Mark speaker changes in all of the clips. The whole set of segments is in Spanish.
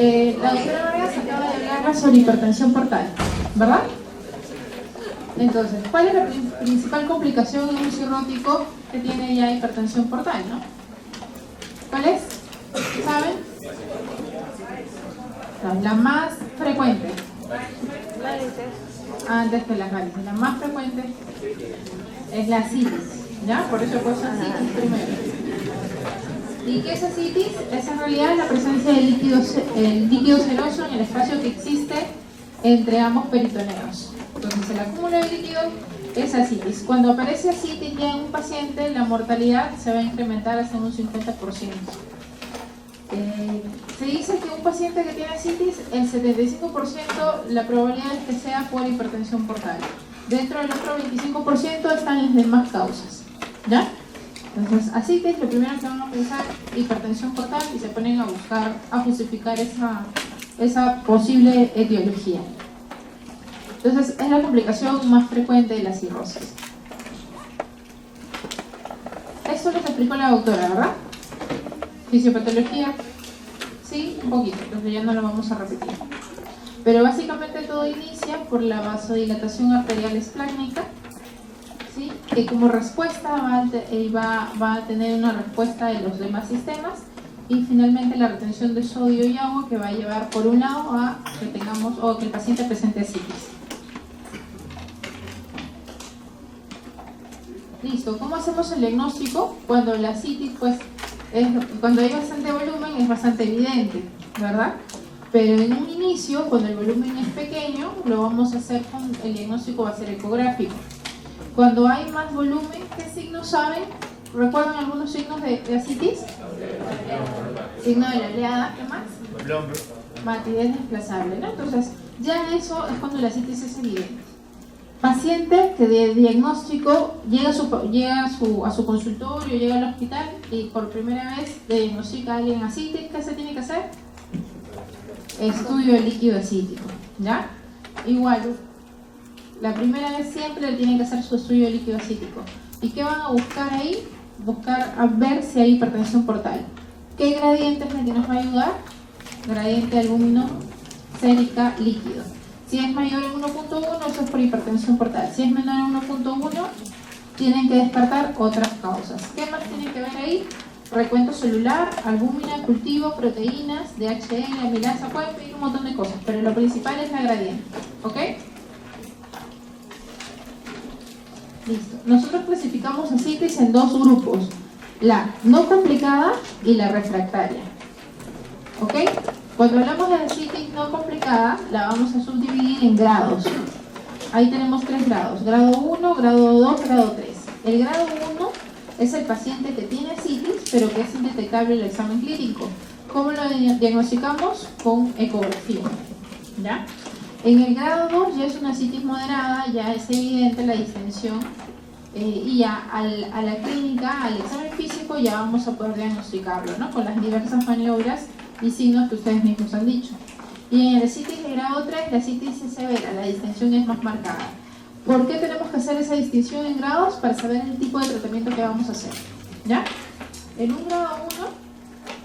Speaker 1: La doctora Vargas acaba de hablar sobre hipertensión portal, ¿verdad? Entonces, ¿cuál es la principal complicación en un cirrótico que tiene ya hipertensión portal, no? ¿Cuál es? ¿Saben? No, la más frecuente. Antes que las varices. La más frecuente es la ascitis, ¿ya? Por eso he puesto ascitis primero. ¿Y qué es ascitis? Es en realidad la presencia de líquido seroso en el espacio que existe entre ambos peritoneos. Entonces, el acúmulo de líquido es ascitis. Cuando aparece ascitis ya en un paciente, la mortalidad se va a incrementar hasta un 50%. Se dice que un paciente que tiene ascitis, el 75% la probabilidad es que sea por hipertensión portal. Dentro del otro 25% están las demás causas, ¿ya? Entonces, ascitis, lo primero que van a pensar, hipertensión portal, y se ponen a buscar, a justificar esa posible etiología. Entonces, es la complicación más frecuente de la cirrosis. Esto nos explicó la doctora, ¿verdad? Fisiopatología, sí, un poquito, entonces ya no lo vamos a repetir. Pero básicamente todo inicia por la vasodilatación arterial esplácnica, ¿sí? Que como respuesta va a tener una respuesta de los demás sistemas, y finalmente la retención de sodio y agua, que va a llevar por un lado a que tengamos o que el paciente presente ascitis. Listo, ¿cómo hacemos el diagnóstico? Cuando la ascitis, pues, cuando hay bastante volumen, es bastante evidente, ¿verdad? Pero en un inicio, cuando el volumen es pequeño, lo vamos a hacer con el diagnóstico, va a ser ecográfico. Cuando hay más volumen, ¿qué signos saben? ¿Recuerdan algunos signos de ascitis? Signo de la oleada, ¿qué más? Matidez desplazable, ¿no? Entonces, ya eso es cuando la ascitis es evidente. Paciente que de diagnóstico llega a su consultorio, llega al hospital y por primera vez diagnostica a alguien ascitis, ¿qué se tiene que hacer? Estudio de líquido acítico, ¿ya? Igual, la primera vez siempre le tienen que hacer su estudio de líquido acítico. ¿Y qué van a buscar ahí? Buscar a ver si hay hipertensión portal. ¿Qué gradiente es el que nos va a ayudar? Gradiente albúmino sérica líquido. Si es mayor en 1.1, eso es por hipertensión portal. Si es menor en 1.1, tienen que descartar otras causas. ¿Qué más tienen que ver ahí? Recuento celular, albúmina, cultivo, proteínas, DHL, amilasa, pueden pedir un montón de cosas, pero lo principal es la gradiente, ¿ok? Listo. Nosotros clasificamos ascitis en dos grupos, la no complicada y la refractaria, ¿ok? Cuando hablamos de ascitis no complicada, la vamos a subdividir en grados. Ahí tenemos 3 grados, grado 1, grado 2, grado 3. El grado 1 es el paciente que tiene ascitis, pero que es indetectable en el examen clínico. ¿Cómo lo diagnosticamos? Con ecografía, ¿ya? En el grado 2 ya es una ascitis moderada, ya es evidente la distensión, y ya a la clínica, al examen físico, ya vamos a poder diagnosticarlo, ¿no? Con las diversas maniobras y signos que ustedes mismos han dicho. Y en el ascitis de grado 3, la ascitis es severa, la distensión es más marcada. ¿Por qué tenemos que hacer esa distinción en grados? Para saber el tipo de tratamiento que vamos a hacer, ¿ya? En un grado 1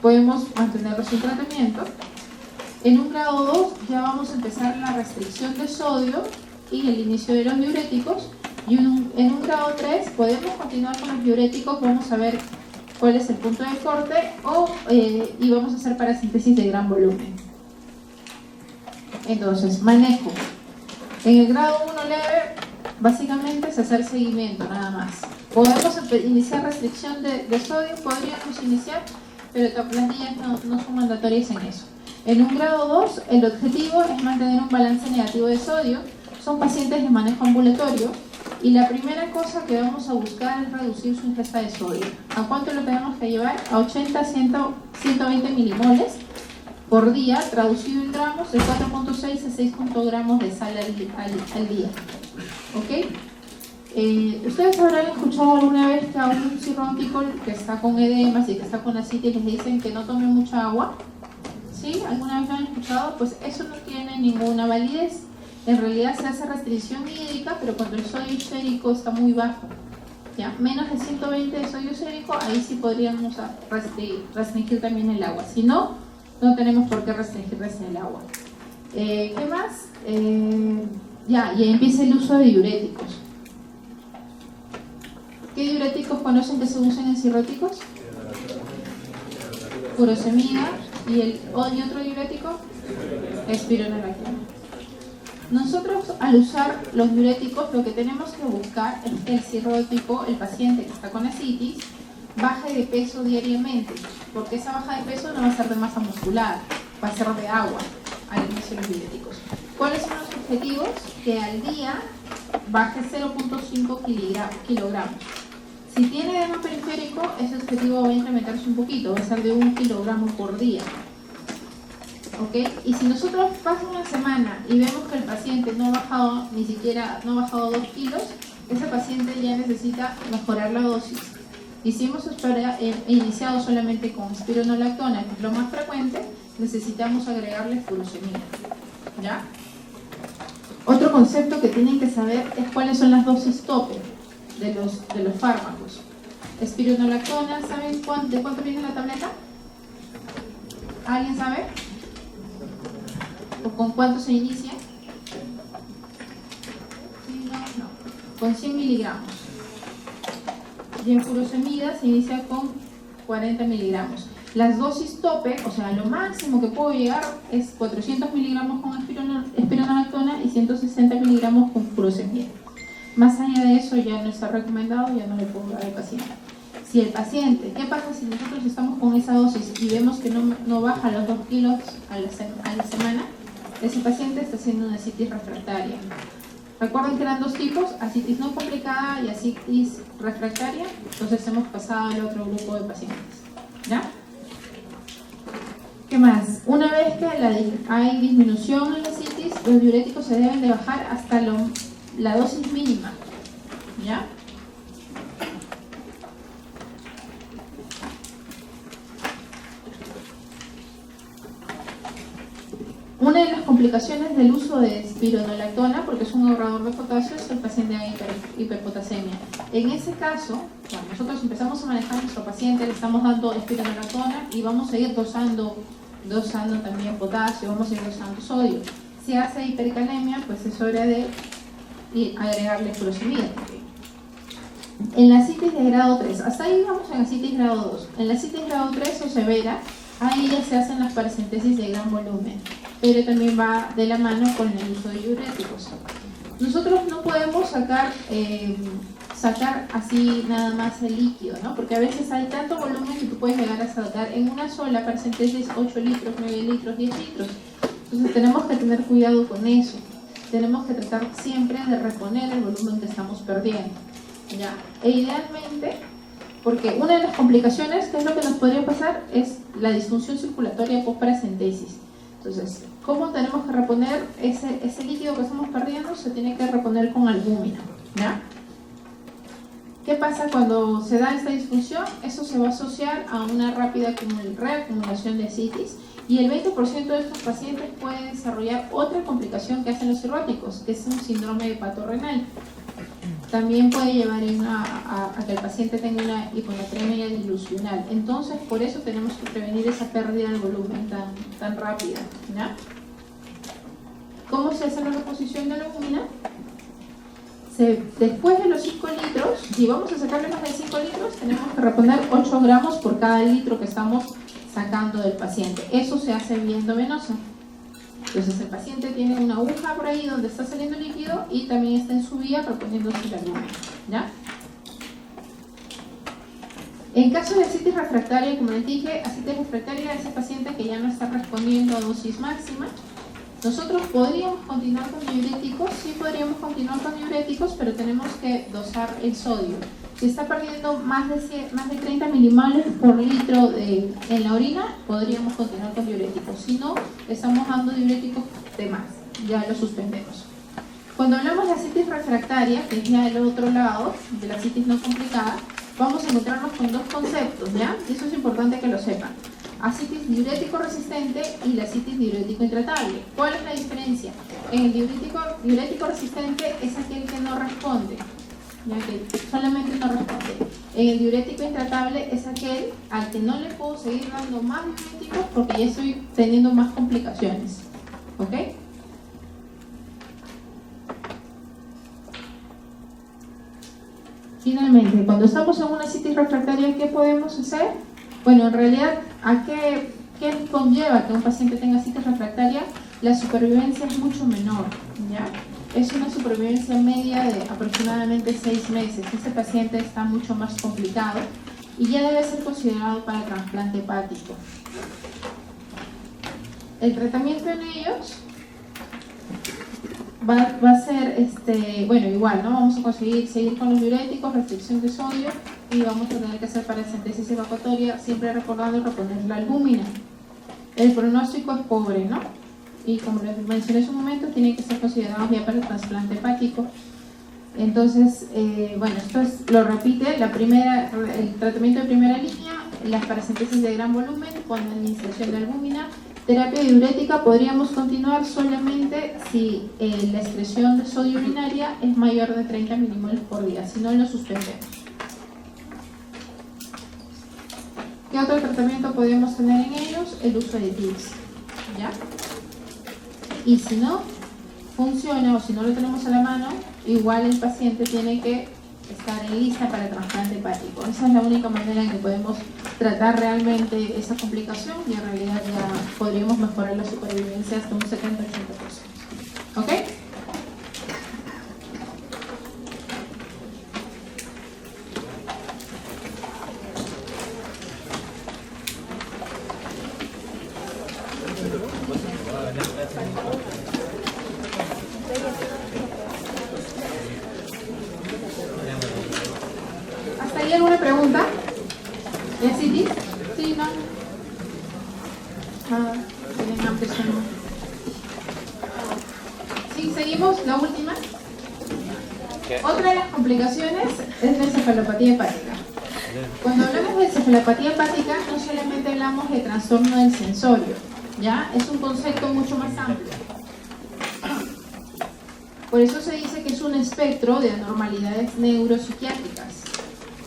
Speaker 1: podemos mantenerlo sin tratamiento. En un grado 2 ya vamos a empezar la restricción de sodio y el inicio de los diuréticos. Y en un grado 3 podemos continuar con los diuréticos, vamos a ver cuál es el punto de corte y vamos a hacer parasíntesis de gran volumen. Entonces, manejo. En el grado 1 leve, básicamente es hacer seguimiento, nada más. Podemos iniciar restricción de sodio, podríamos iniciar, pero las guías no son mandatorias en eso. En un grado 2, el objetivo es mantener un balance negativo de sodio. Son pacientes de manejo ambulatorio y la primera cosa que vamos a buscar es reducir su ingesta de sodio. ¿A cuánto lo tenemos que llevar? A 80, 120 milimoles por día, traducido en gramos, de 4.6 a 6 gramos de sal al día. ¿Ok? Ustedes habrán escuchado alguna vez que a un cirrótico que está con edemas y que está con ascitis les dicen que no tome mucha agua. ¿Sí? ¿Alguna vez lo han escuchado? Pues eso no tiene ninguna validez. En realidad se hace restricción hídrica, pero cuando el sodio sérico está muy bajo, ¿ya? Menos de 120 de sodio sérico, ahí sí podríamos restringir también el agua. Si no, no tenemos por qué restringirles el agua. ¿Qué más? Ya empieza el uso de diuréticos. ¿Qué diuréticos conocen que se usan en cirróticos? Furosemida. ¿Y otro diurético? Espironolactona. Nosotros, al usar los diuréticos, lo que tenemos que buscar es que el cirrótico, el paciente que está con ascitis, baje de peso diariamente, porque esa baja de peso no va a ser de masa muscular, va a ser de agua al inicio de los diuréticos. ¿Cuáles son los objetivos? Que al día baje 0.5 kilogramos. Si tiene edema periférico, ese objetivo va a incrementarse un poquito, va a ser de 1 kilogramo por día. ¿Ok? Y si nosotros pasa una semana y vemos que el paciente no ha bajado no ha bajado 2 kilos, ese paciente ya necesita mejorar la dosis. Y si hemos iniciado solamente con espironolactona, que es lo más frecuente, necesitamos agregarle furosemida. ¿Ya? Otro concepto que tienen que saber es cuáles son las dosis tope de los fármacos. Espironolactona, ¿saben de cuánto viene la tableta? ¿Alguien sabe? ¿O con cuánto se inicia? Sí, no. Con 100 miligramos. Y en furosemida se inicia con 40 miligramos. Las dosis tope, o sea, lo máximo que puedo llegar es 400 miligramos con espironolactona y 160 miligramos con furosemida. Más allá de eso ya no está recomendado, ya no le puedo dar al paciente. Si el paciente, ¿qué pasa si nosotros estamos con esa dosis y vemos que no baja los 2 kilos a la semana? Ese paciente está haciendo una ascitis refractaria. Recuerden que eran dos tipos, ascitis no complicada y ascitis refractaria. Entonces hemos pasado al otro grupo de pacientes. ¿Ya? ¿Qué más? Una vez que hay disminución en la ascitis, los diuréticos se deben de bajar hasta la dosis mínima. ¿Ya? Una de las complicaciones del uso de espironolactona, porque es un ahorrador de potasio, es el paciente de hiperpotasemia. En ese caso, cuando nosotros empezamos a manejar a nuestro paciente, le estamos dando espironolactona y vamos a ir dosando también potasio, vamos a ir dosando sodio. Si hace hipercalemia, pues es hora de agregarle furosemida. En la ascitis de grado 3, hasta ahí vamos en ascitis grado 2. En la ascitis grado 3 o severa, ahí ya se hacen las paracentesis de gran volumen, pero también va de la mano con el uso de diuréticos. Nosotros no podemos sacar así nada más el líquido, ¿no? Porque a veces hay tanto volumen que tú puedes llegar a sacar en una sola paracentesis 8 litros, 9 litros, 10 litros. Entonces tenemos que tener cuidado con eso. Tenemos que tratar siempre de reponer el volumen que estamos perdiendo, ¿ya? E idealmente, porque una de las complicaciones, que es lo que nos podría pasar, es la disfunción circulatoria post-paracentesis. Entonces, ¿cómo tenemos que reponer ese líquido que estamos perdiendo? Se tiene que reponer con albúmina, ¿ya? ¿Qué pasa cuando se da esta disfunción? Eso se va a asociar a una rápida reacumulación de ascitis, y el 20% de estos pacientes puede desarrollar otra complicación que hacen los cirróticos, que es un síndrome hepatorrenal. También puede llevar a que el paciente tenga una hiponatremia dilucional. Entonces, por eso tenemos que prevenir esa pérdida de volumen tan rápida, ¿ya? ¿Cómo se hace la reposición de la albúmina? Después de los 5 litros, si vamos a sacarle más de 5 litros, tenemos que reponer 8 gramos por cada litro que estamos sacando del paciente. Eso se hace vía endovenosa. Entonces el paciente tiene una aguja por ahí donde está saliendo líquido y también está en su vía reponiéndose el albúmina, ¿ya? En caso de ascitis refractaria, como les dije, ascitis refractaria es el paciente que ya no está respondiendo a dosis máxima. Nosotros podríamos continuar con diuréticos, sí podríamos continuar con diuréticos, pero tenemos que dosar el sodio. Si está perdiendo más de 30 milimoles por litro en la orina, podríamos continuar con diuréticos. Si no, estamos dando diuréticos de más, ya lo suspendemos. Cuando hablamos de ascitis refractaria, que es ya el otro lado de la ascitis no complicada, vamos a encontrarnos con dos conceptos, ¿ya? Y eso es importante que lo sepan. Ascitis diurético resistente y la ascitis diurético intratable. ¿Cuál es la diferencia? En el diurético resistente es aquel que no responde. ya que solamente no responde. En el diurético intratable es aquel al que no le puedo seguir dando más diuréticos porque ya estoy teniendo más complicaciones. ¿Ok? Finalmente, cuando estamos en una ascitis refractaria, ¿qué podemos hacer? Bueno, en realidad, ¿qué conlleva que un paciente tenga ascitis refractaria? La supervivencia es mucho menor, ¿ya? Es una supervivencia media de aproximadamente 6 meses. Este paciente está mucho más complicado y ya debe ser considerado para trasplante hepático. El tratamiento en ellos va a ser, bueno, igual, ¿no? Vamos a seguir con los diuréticos, restricción de sodio y vamos a tener que hacer paracentesis evacuatoria, siempre recordando reponer la albúmina. El pronóstico es pobre, ¿no? Y como les mencioné hace un momento, tienen que ser considerados ya para el trasplante hepático. Entonces, bueno, esto lo repite, el tratamiento de primera línea, las paracentesis de gran volumen con administración de albúmina. Terapia diurética podríamos continuar solamente si la excreción de sodio urinaria es mayor de 30 milimoles por día, si no lo suspendemos. ¿Qué otro tratamiento podríamos tener en ellos? El uso de TIPS, ¿ya? Y si no funciona o si no lo tenemos a la mano, igual el paciente tiene que estar en lista para trasplante hepático. Esa es la única manera en que podemos tratar realmente esa complicación y en realidad ya podríamos mejorar la supervivencia hasta un 70-80%. ¿Ok? ¿Hasta ahí alguna pregunta? ¿De ascitis? Sí, no. Tienen amplio sueño. Sí, seguimos, la última. Otra de las complicaciones es la encefalopatía hepática. Cuando hablamos de encefalopatía hepática, no solamente hablamos de trastorno del sensorio, ¿ya? Es un concepto mucho más amplio. Por eso se dice que es un espectro de anormalidades neuropsiquiátricas.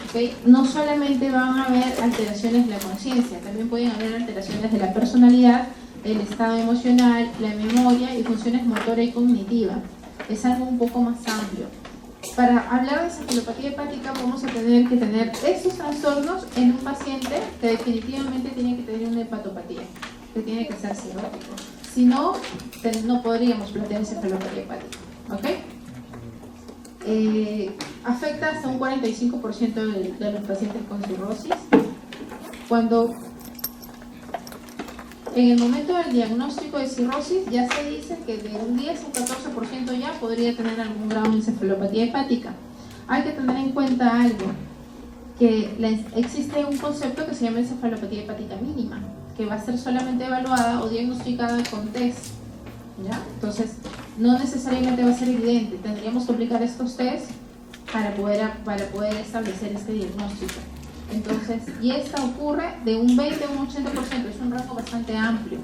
Speaker 1: ¿Okay? No solamente van a haber alteraciones de la conciencia, también pueden haber alteraciones de la personalidad, el estado emocional, la memoria y funciones motora y cognitiva. Es algo un poco más amplio. Para hablar de encefalopatía hepática vamos a tener que tener estos trastornos en un paciente que definitivamente tiene que tener una hepatopatía, que tiene que ser cirrótico. Si no, no podríamos plantear encefalopatía hepática. ¿Ok? Afecta hasta un 45% de los pacientes con cirrosis. Cuando en el momento del diagnóstico de cirrosis ya se dice que de un 10 a un 14% ya podría tener algún grado de encefalopatía hepática. Hay que tener en cuenta algo, que existe un concepto que se llama encefalopatía hepática mínima, que va a ser solamente evaluada o diagnosticada con test, ¿ya? Entonces, no necesariamente va a ser evidente, tendríamos que aplicar estos test para poder establecer este diagnóstico. Entonces, y esta ocurre de un 20 a un 80%, es un rango bastante amplio.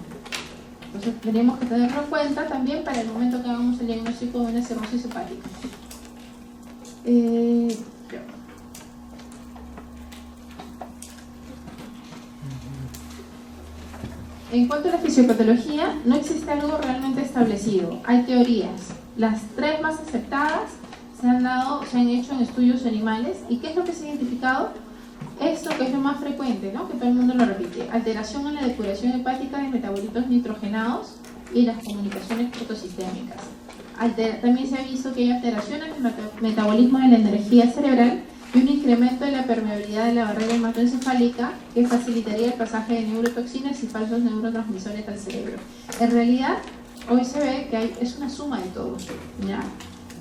Speaker 1: Entonces, tendríamos que tenerlo en cuenta también para el momento que hagamos el diagnóstico de una cirrosis hepática. En cuanto a la fisiopatología, no existe algo realmente establecido. Hay teorías. Las 3 más aceptadas se han hecho en estudios animales. ¿Y qué es lo que se ha identificado? Esto que es lo más frecuente, ¿no? Que todo el mundo lo repite. Alteración en la depuración hepática de metabolitos nitrogenados y las comunicaciones protosistémicas. También se ha visto que hay alteraciones en el metabolismo de la energía cerebral y un incremento de la permeabilidad de la barrera hematoencefálica que facilitaría el pasaje de neurotoxinas y falsos neurotransmisores al cerebro. En realidad, hoy se ve que es una suma de todo, ¿ya?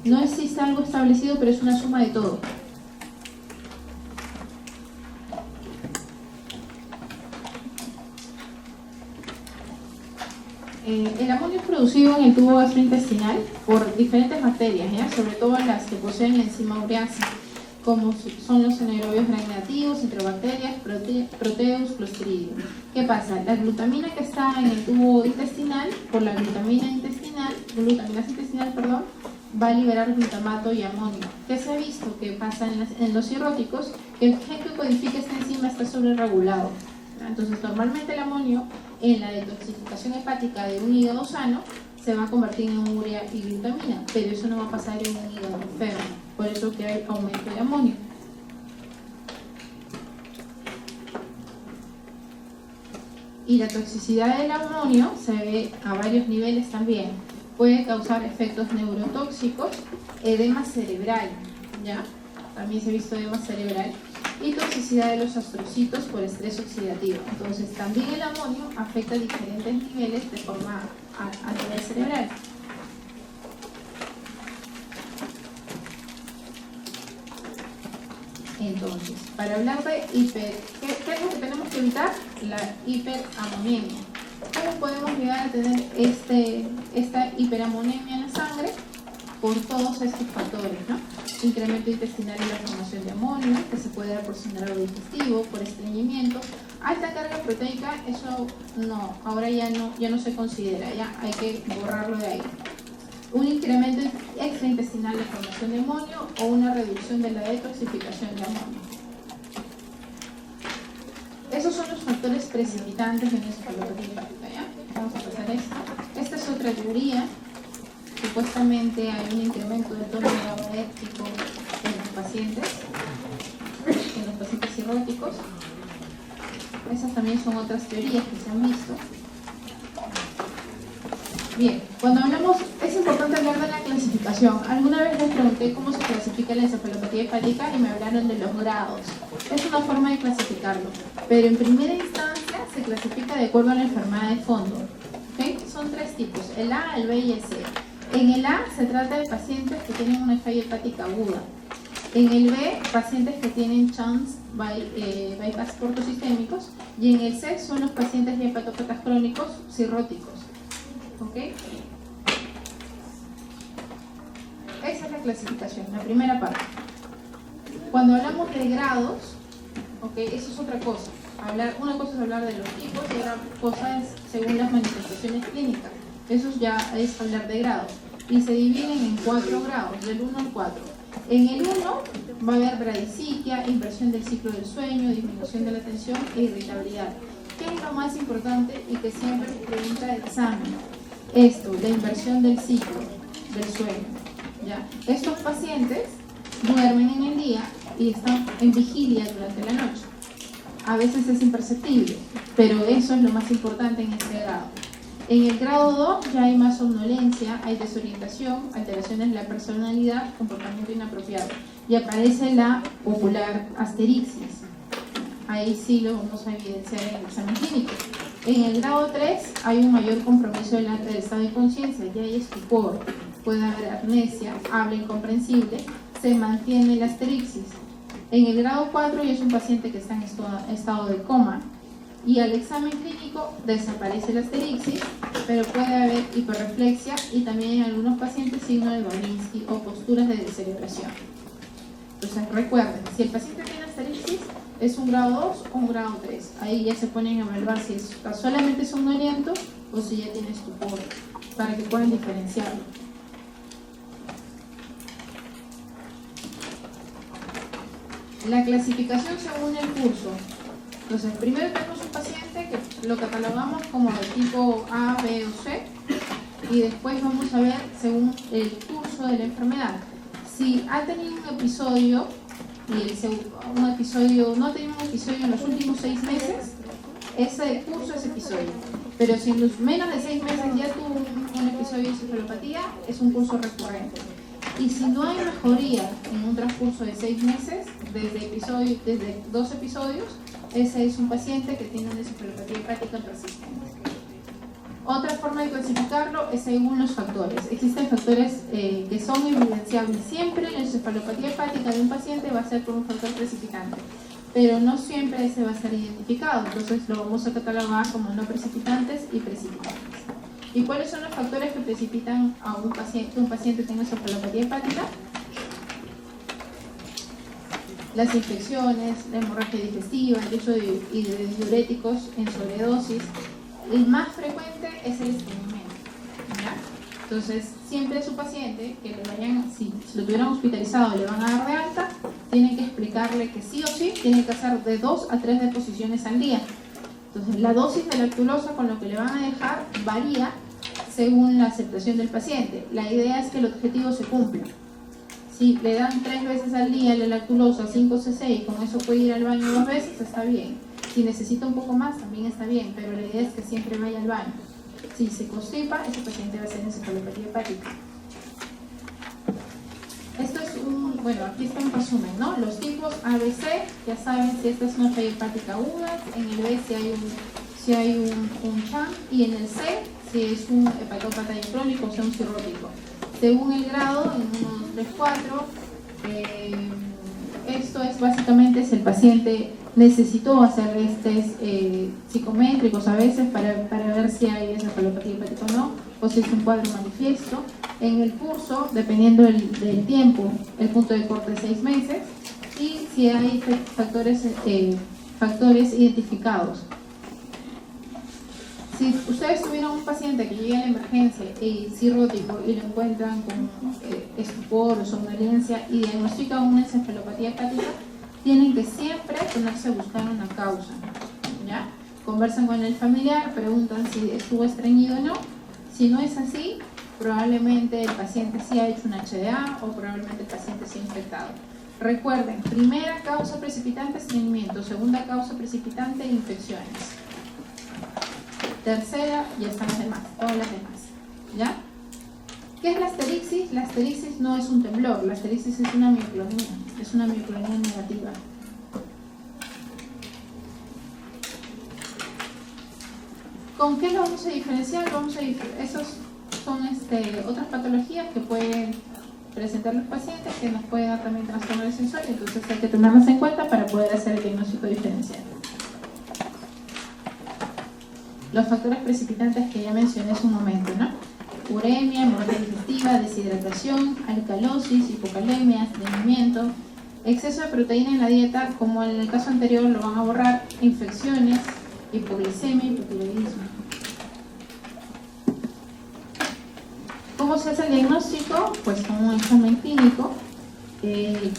Speaker 1: No existe algo establecido, pero es una suma de todo. El amonio es producido en el tubo gastrointestinal por diferentes bacterias, ¿ya? Sobre todo las que poseen la enzima ureasa, como son los anaerobios gram negativos, citrobacterias, proteus, clostridium. ¿Qué pasa? La glutamina que está en el tubo intestinal, por la glutaminasa intestinal, va a liberar glutamato y amonio. ¿Qué se ha visto que pasa en los cirróticos? Que el gen que codifica esta enzima está sobreregulado. Entonces, normalmente el amonio en la detoxificación hepática de un hígado sano se va a convertir en urea y glutamina, pero eso no va a pasar en un hígado enfermo. Por eso que hay aumento de amonio. Y la toxicidad del amonio se ve a varios niveles también. Puede causar efectos neurotóxicos, edema cerebral, ¿ya? También se ha visto edema cerebral, y toxicidad de los astrocitos por estrés oxidativo. Entonces, también el amonio afecta a diferentes niveles de forma a nivel cerebral. Entonces, para hablar de ¿qué es lo que tenemos que evitar? La hiperamonemia. ¿Cómo podemos llegar a tener esta hiperamonemia en la sangre? Por todos estos factores, ¿no? Incremento intestinal y la formación de amonio, que se puede dar por síndrome digestivo, por estreñimiento. Alta carga proteica, eso no, ahora ya no se considera, ya hay que borrarlo de ahí. Un incremento extraintestinal de formación de amonio o una reducción de la detoxificación de amonio. Esos son los factores precipitantes de una encefalopatía hepática, ¿ya? Vamos a pasar esto. Esta es otra teoría. Supuestamente hay un incremento del tono GABAérgico en los pacientes cirróticos. Esas también son otras teorías que se han visto. Bien, cuando hablamos, es importante hablar de la clasificación. Alguna vez les pregunté cómo se clasifica la encefalopatía hepática y me hablaron de los grados. Es una forma de clasificarlo, pero en primera instancia se clasifica de acuerdo a la enfermedad de fondo. ¿Okay? Son tres tipos, el A, el B y el C. En el A se trata de pacientes que tienen una falla hepática aguda. En el B, pacientes que tienen chance bypass portosistémicos. Y en el C son los pacientes de hepatópatas crónicos cirróticos. ¿Ok? Esa es la clasificación, la primera parte. Cuando hablamos de grados, ¿ok? Eso es otra cosa. Una cosa es hablar de los tipos y otra cosa es según las manifestaciones clínicas. Eso ya es hablar de grados. Y se dividen en 4 grados, del 1 al 4. En el 1 va a haber bradiciquia, inversión del ciclo del sueño, disminución de la atención e irritabilidad. ¿Qué es lo más importante y que siempre se pregunta el examen? Esto, la inversión del ciclo del sueño. ¿Ya? Estos pacientes duermen en el día y están en vigilia durante la noche. A veces es imperceptible, pero eso es lo más importante en este grado. En el grado 2 ya hay más somnolencia, hay desorientación, alteraciones de la personalidad, comportamiento inapropiado. Y aparece la popular asterixis. Ahí sí lo vamos a evidenciar en el examen clínico. En el grado 3 hay un mayor compromiso del estado de conciencia, ya hay estupor, puede haber amnesia, habla incomprensible, se mantiene la asterixis. En el grado 4 ya es un paciente que está en estado de coma y al examen clínico desaparece la asterixis, pero puede haber hiperreflexia y también en algunos pacientes signo de Babinski o posturas de descerebración. Entonces recuerden, si el paciente tiene asterixis, ¿es un grado 2 o un grado 3? Ahí ya se ponen a evaluar si es solamente somnoliento o si ya tiene estupor, para que puedan diferenciarlo. La clasificación según el curso. Entonces, primero tenemos un paciente que lo catalogamos como de tipo A, B o C, y después vamos a ver según el curso de la enfermedad. Si ha tenido un episodio y no ha tenido un episodio en los últimos 6 meses, ese curso es episodio. Pero si en los menos de 6 meses ya tuvo un episodio de encefalopatía, es un curso recurrente. Y si no hay mejoría en un transcurso de 6 meses, desde 2 episodios, ese es un paciente que tiene una encefalopatía hepática persistente. Otra forma de clasificarlo es según los factores. Existen factores que son evidenciables siempre. La encefalopatía hepática de un paciente va a ser por un factor precipitante, pero no siempre ese va a ser identificado. Entonces lo vamos a catalogar como no precipitantes y precipitantes. ¿Y cuáles son los factores que precipitan a un paciente tenga encefalopatía hepática? Las infecciones, la hemorragia digestiva, el uso de diuréticos en sobredosis. El más frecuente es el estreñimiento, ¿ya? Entonces, siempre su paciente, que le vayan, si lo tuvieran hospitalizado le van a dar de alta, tienen que explicarle que sí o sí tiene que hacer de 2 a 3 deposiciones al día. Entonces, la dosis de lactulosa con lo que le van a dejar varía según la aceptación del paciente. La idea es que el objetivo se cumpla. Si le dan 3 veces al día la lactulosa, 5 cc, y con eso puede ir al baño 2 veces, está bien. Si necesita un poco más, también está bien, pero la idea es que siempre vaya al baño. Si se constipa, ese paciente va a ser encefalopatía hepática. Esto es bueno, aquí está un resumen, ¿no? Los tipos A, B, C, ya saben si esta es una falla hepática aguda, en el B si hay un CHAM, y en el C si es un hepatópata crónico, o sea, un cirrótico. Según el grado, en 1, 2, 3, 4, esto es básicamente si el paciente necesitó hacer psicométricos a veces para ver si hay encefalopatía hepática o no, o si es un cuadro manifiesto. En el curso, dependiendo del tiempo, el punto de corte es 6 meses, y si hay factores identificados. Si ustedes tuvieran un paciente que llega a la emergencia cirrótico y lo encuentran con estupor o somnolencia y diagnostican una encefalopatía hepática, tienen que siempre ponerse a buscar una causa, ¿ya? Conversan con el familiar, preguntan si estuvo estreñido o no. Si no es así, probablemente el paciente sí ha hecho un HDA o probablemente el paciente sí ha infectado. Recuerden, primera causa precipitante, estreñimiento. Segunda causa precipitante, infecciones. Tercera, ya están las demás, todas las demás, ¿ya? ¿Qué es la asterixis? La asterixis no es un temblor, la asterixis es una mioclonía negativa. ¿Con qué lo vamos a diferenciar? Esos son otras patologías que pueden presentar los pacientes, que nos pueden dar también trastorno del sensorio, entonces hay que tomarlas en cuenta para poder hacer el diagnóstico diferencial. Los factores precipitantes que ya mencioné hace un momento, ¿no? Uremia, hemorragia digestiva, deshidratación, alcalosis, hipocalemia, estreñimiento, exceso de proteína en la dieta, como en el caso anterior lo van a borrar, infecciones, hipoglicemia, hipotiroidismo. ¿Cómo se hace el diagnóstico? Pues con un examen clínico,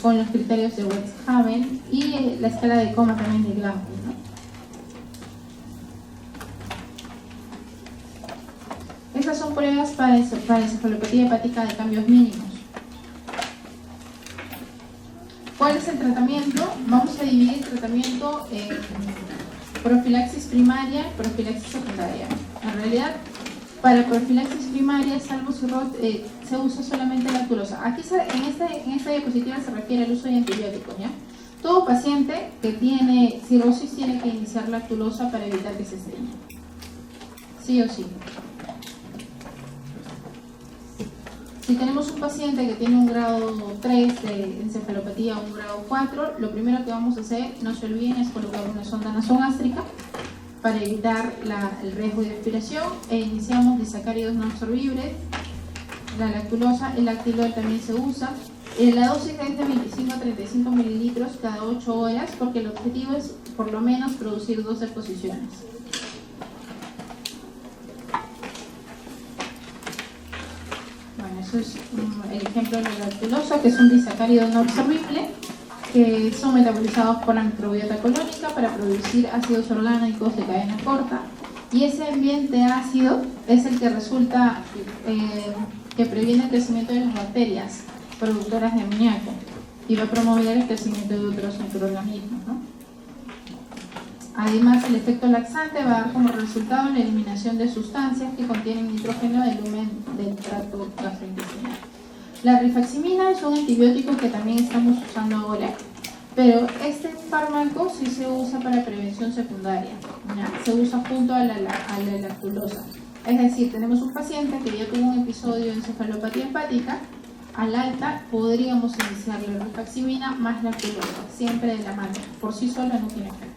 Speaker 1: con los criterios de Westhaven y la escala de coma también de Glasgow, ¿no? Estas son pruebas para encefalopatía hepática de cambios mínimos. ¿Cuál es el tratamiento? Vamos a dividir el tratamiento en profilaxis primaria y profilaxis secundaria. En realidad, para profilaxis primaria, salvo cirrosis, se usa solamente lactulosa. Aquí en esta diapositiva se refiere al uso de antibióticos, ¿ya? Todo paciente que tiene cirrosis tiene que iniciar lactulosa para evitar que se estreñe. Sí o sí. Si tenemos un paciente que tiene un grado 3 de encefalopatía o un grado 4, lo primero que vamos a hacer, no se olviden, es colocar una sonda nasogástrica para evitar el riesgo de aspiración, e iniciamos disacáridos no absorbibles, la lactulosa, el lactilol también se usa. La dosis es de 25 a 35 mililitros cada 8 horas, porque el objetivo es por lo menos producir 2 deposiciones. Eso es el ejemplo de la lactulosa, que es un disacárido no absorbible, que son metabolizados por la microbiota colónica para producir ácidos orgánicos de cadena corta, y ese ambiente ácido es el que resulta que previene el crecimiento de las bacterias productoras de amoníaco y va a promover el crecimiento de otros microorganismos, ¿no? Además, el efecto laxante va a dar como resultado la eliminación de sustancias que contienen nitrógeno del lumen del tracto gastrointestinal. La rifaximina es un antibiótico que también estamos usando ahora, pero este fármaco sí se usa para prevención secundaria, ¿ya? Se usa junto a la lactulosa. Es decir, tenemos un paciente que ya tuvo un episodio de encefalopatía hepática, al alta podríamos iniciarle rifaximina más lactulosa, siempre de la mano, por sí sola no tiene efecto.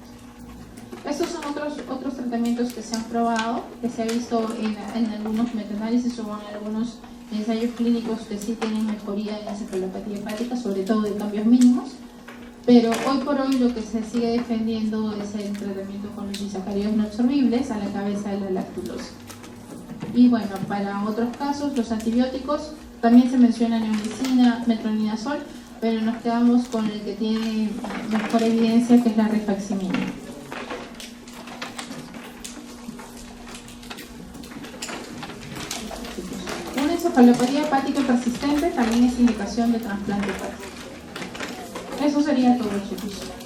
Speaker 1: Estos son otros tratamientos que se han probado, que se ha visto en algunos metaanálisis o en algunos ensayos clínicos que sí tienen mejoría en encefalopatía hepática, sobre todo de cambios mínimos, pero hoy por hoy lo que se sigue defendiendo es el tratamiento con los disacáridos no absorbibles a la cabeza de la lactulosa. Y bueno, para otros casos, los antibióticos, también se menciona neomicina, metronidazol, pero nos quedamos con el que tiene mejor evidencia, que es la rifaximina. Una encefalopatía hepática persistente también es indicación de trasplante hepático. Eso sería todo, chicos.